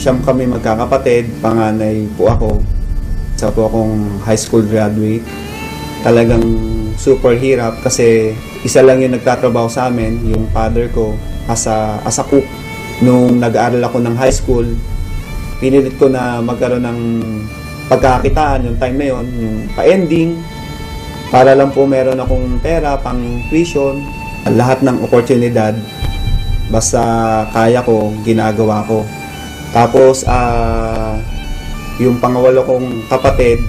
Siyam kami magkakapatid, panganay po ako. Isa po akong high school graduate. Talagang super hirap kasi isa lang yung nagtatrabaho sa amin, yung father ko, as a cook. Nung nag-aaral ako ng high school, pinilit ko na magkaroon ng pagkakakitaan yung time na yon, yung pa-ending, para lang po meron akong pera, pang tuition, lahat ng oportunidad, basta kaya ko, ginagawa ko. Tapos, yung pangawalo kong kapatid,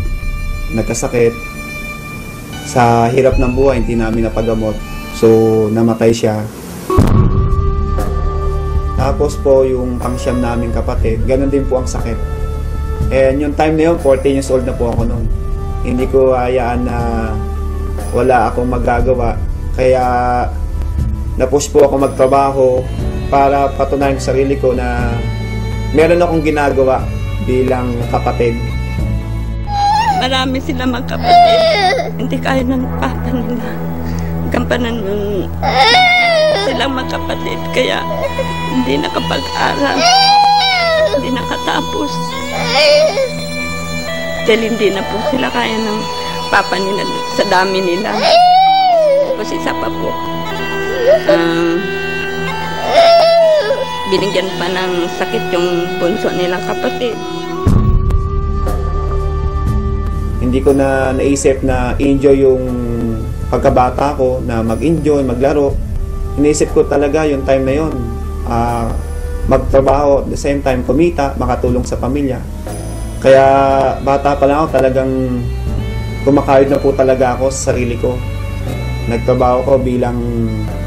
nagkasakit, sa hirap ng buhay, hindi namin napagamot. So, namatay siya. Tapos po, yung pangsyam naming kapatid, ganun din po ang sakit. And yung time na yun, 14 years old na po ako noon. Hindi ko hayaan na wala akong magagawa. Kaya, na-push po ako magtrabaho para patunayan sa sarili ko na meron akong ginagawa bilang kapatid. Marami sila magkapatid. Hindi kaya ng papa nila. Gampanan yung silang magkapatid. Kaya hindi nakapag-aral. Hindi nakatapos. Dahil hindi na po sila kaya ng papa nila sa dami nila. Tapos isa pa po. Binigyan pa ng sakit yung bunso nilang kapatid. Hindi ko na naisip na enjoy yung pagkabata ko, na mag-enjoy, maglaro. Iniisip ko talaga yung time na yun. Magtrabaho, at the same time kumita, makatulong sa pamilya. Kaya bata pa lang ako, talagang kumakayod na po talaga ako sa sarili ko. Nagtrabaho ko bilang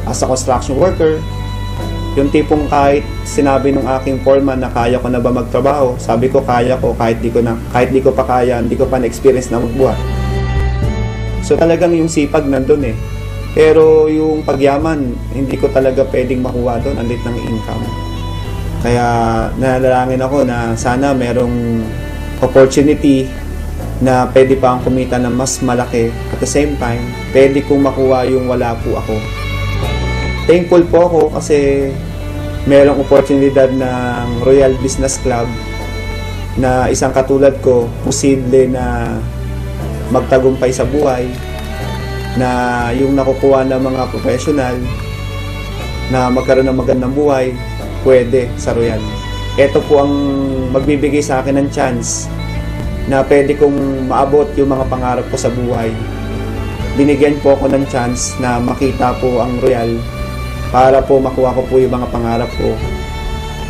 as a construction worker. Yung tipong kahit sinabi ng aking foreman na kaya ko na ba magtrabaho, sabi ko kaya ko kahit di ko pa kaya, hindi ko pa na-experience na magbuhat. So talagang yung sipag nandun eh. Pero yung pagyaman, hindi ko talaga pwedeng makuha doon, andit ng income. Kaya nalalangin ako na sana merong opportunity na pwede pa akong kumita ng mas malaki. At the same time, pwede kong makuha yung wala po ako. Thankful po ako kasi merong oportunidad ng Royal Business Club na isang katulad ko, posible na magtagumpay sa buhay, na yung nakukuha ng mga professional na magkaroon ng magandang buhay, pwede sa Royal. Ito po ang magbibigay sa akin ng chance na pwede kong maabot yung mga pangarap ko sa buhay. Binigyan po ako ng chance na makita po ang Royal para po makuha ko po yung mga pangarap ko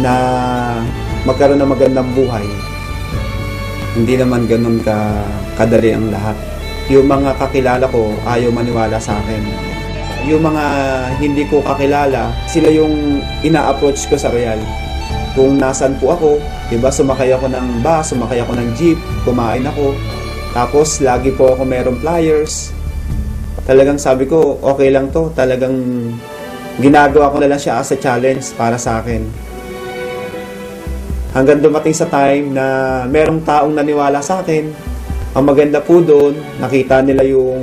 na magkaroon ng magandang buhay. Hindi naman ganun kadali ang lahat. Yung mga kakilala ko ayaw maniwala sa akin. Yung mga hindi ko kakilala, sila yung ina-approach ko sa Royal. Kung nasan po ako, diba, sumakay ako ng bus, sumakay ako ng jeep, kumain ako. Tapos lagi po ako merong flyers. Talagang sabi ko, okay lang to. Talagang ginagawa ko na lang siya as a challenge para sa akin. Hanggang dumating sa time na merong taong naniwala sa akin. Ang maganda po doon, nakita nila yung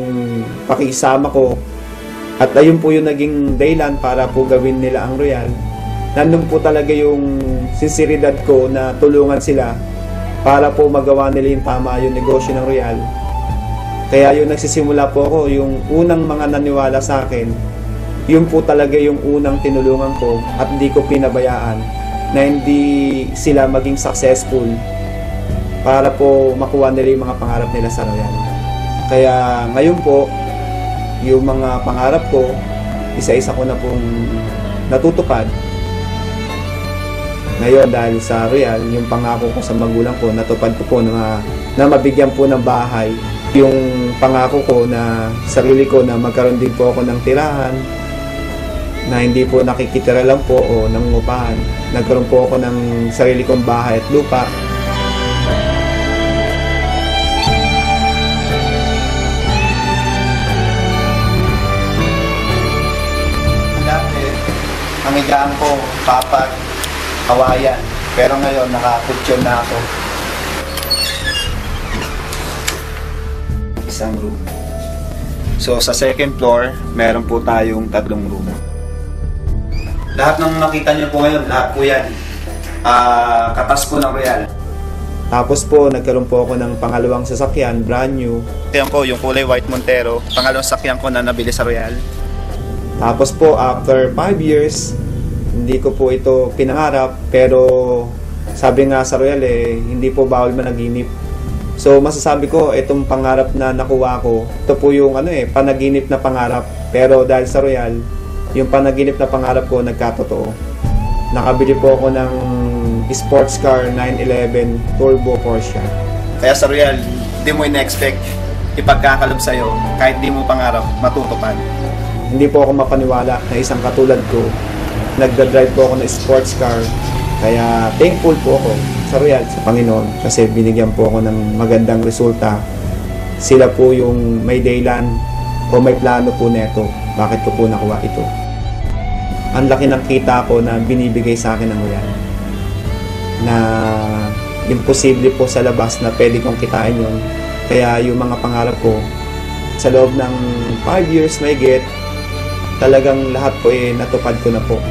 pakisama ko. At ayun po yung naging dahilan para po gawin nila ang Royal. Nandun po talaga yung sinseridad ko na tulungan sila para po magawa nila yung tama yung negosyo ng Royal. Kaya yung nagsisimula po ako, yung unang mga naniwala sa akin, yun po talaga yung unang tinulungan ko at hindi ko pinabayaan na hindi sila maging successful para po makuha nila yung mga pangarap nila sa Royal. Kaya ngayon po, yung mga pangarap ko, isa-isa ko na pong natutupad. Ngayon dahil sa Royal, yung pangako ko sa magulang ko, natupad ko po na mabigyan po ng bahay. Yung pangako ko na sarili ko na magkaroon din po ako ng tirahan, na hindi po nakikitira lang po o nangungupahan. Nagkaroon po ako ng sarili kong bahay at lupa. Dati, ang higaan ko, papat, kawayan. Pero ngayon, nakakutsyon na ako. Isang room. So, sa second floor, meron po tayong 3 room. Lahat ng makita niyo po ngayon, lahat po yan. katas po ng Royal. Tapos po, nagkaroon po ako ng pangalawang sasakyan, brand new. Yan po, yung kulay white Montero. Pangalawang sasakyan ko na nabili sa Royal. Tapos po, after 5 years, hindi ko po ito pinangarap. Pero sabi nga sa Royal hindi po bawal managinip. So masasabi ko, itong pangarap na nakuha ko, ito po yung panaginip na pangarap. Pero dahil sa Royal, yung panaginip na pangarap ko nagkatotoo. Nakabili po ako ng sports car 911 Turbo Porsche. Kaya sa Royal, hindi mo ina-expect ipagkakalob sa'yo kahit di mo pangarap matutupad. Hindi po ako mapaniwala na isang katulad ko, nagdadrive po ako ng sports car. Kaya thankful po ako sa Royal, sa Panginoon, kasi binigyan po ako ng magandang resulta. Sila po yung may daylan o may plano po neto. Bakit ko po nakuha ito? Ang laki ng kita ko na binibigay sa akin ng Royal, na imposible po sa labas na pwede kong kitain yun. Kaya yung mga pangarap ko, sa loob ng 5 years may get, talagang lahat po natupad ko na po.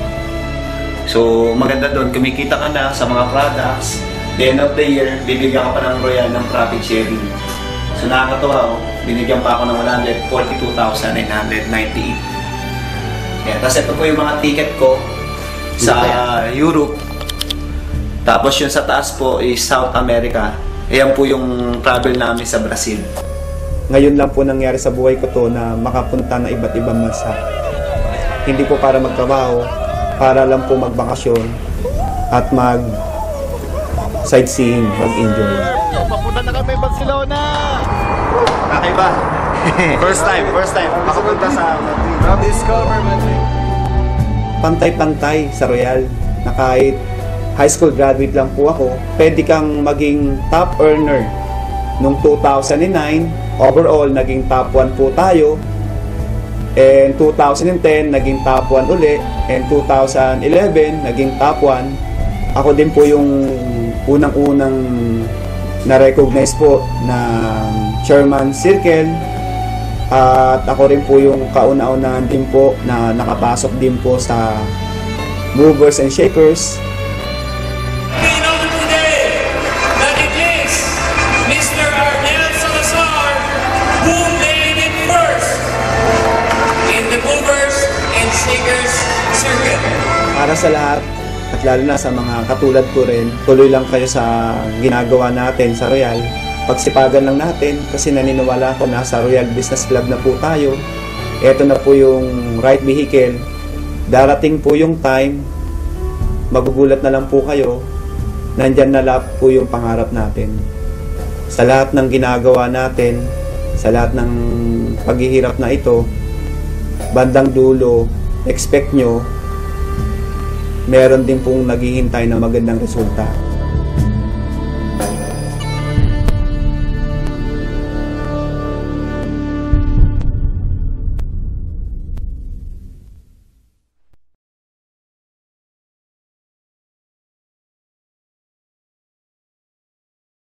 So maganda doon, kumikita ka na sa mga products. The end of the year, bibigyan ka pa ng Royal ng profit sharing. So nakakatawa, binigyan pa ako ng 142,998. Yeah, tapos ito po yung mga ticket ko sa Europe. Tapos yung sa taas po is South America. Ayan po yung travel namin sa Brazil. Ngayon lang po nangyari sa buhay ko to na makapunta na iba't ibang bansa. Hindi po para magtrabaho, para lang po magbakasyon at sightseeing, mag-enjoy. Papunta na kami Barcelona! Kakaiba. First time makapunta sa Madrid. Discover Madrid. Pantay-pantay sa Royal, na kahit high school graduate lang po ako, pwede kang maging top earner. Noong 2009, overall, naging top 1 po tayo. And 2010, naging top 1 uli. And 2011, naging top 1. Ako din po yung unang-unang na-recognize po na Chairman Circle. At ako rin po yung kauna-unahan din po na nakapasok din po sa Movers and Shakers. We know today that it is Mr. Arnel Salazar who made it first in the Movers and Shakers circuit. Para sa lahat, at lalo na sa mga katulad ko rin, tuloy lang kayo sa ginagawa natin sa Royal. Pagsipagan lang natin kasi naniniwala ko na sa Royal Business Club na po tayo. Ito na po yung right vehicle. Darating po yung time, magugulat na lang po kayo, nandyan na lahat po yung pangarap natin. Sa lahat ng ginagawa natin, sa lahat ng paghihirap na ito, bandang dulo, expect nyo, meron din pong naghihintay na magandang resulta.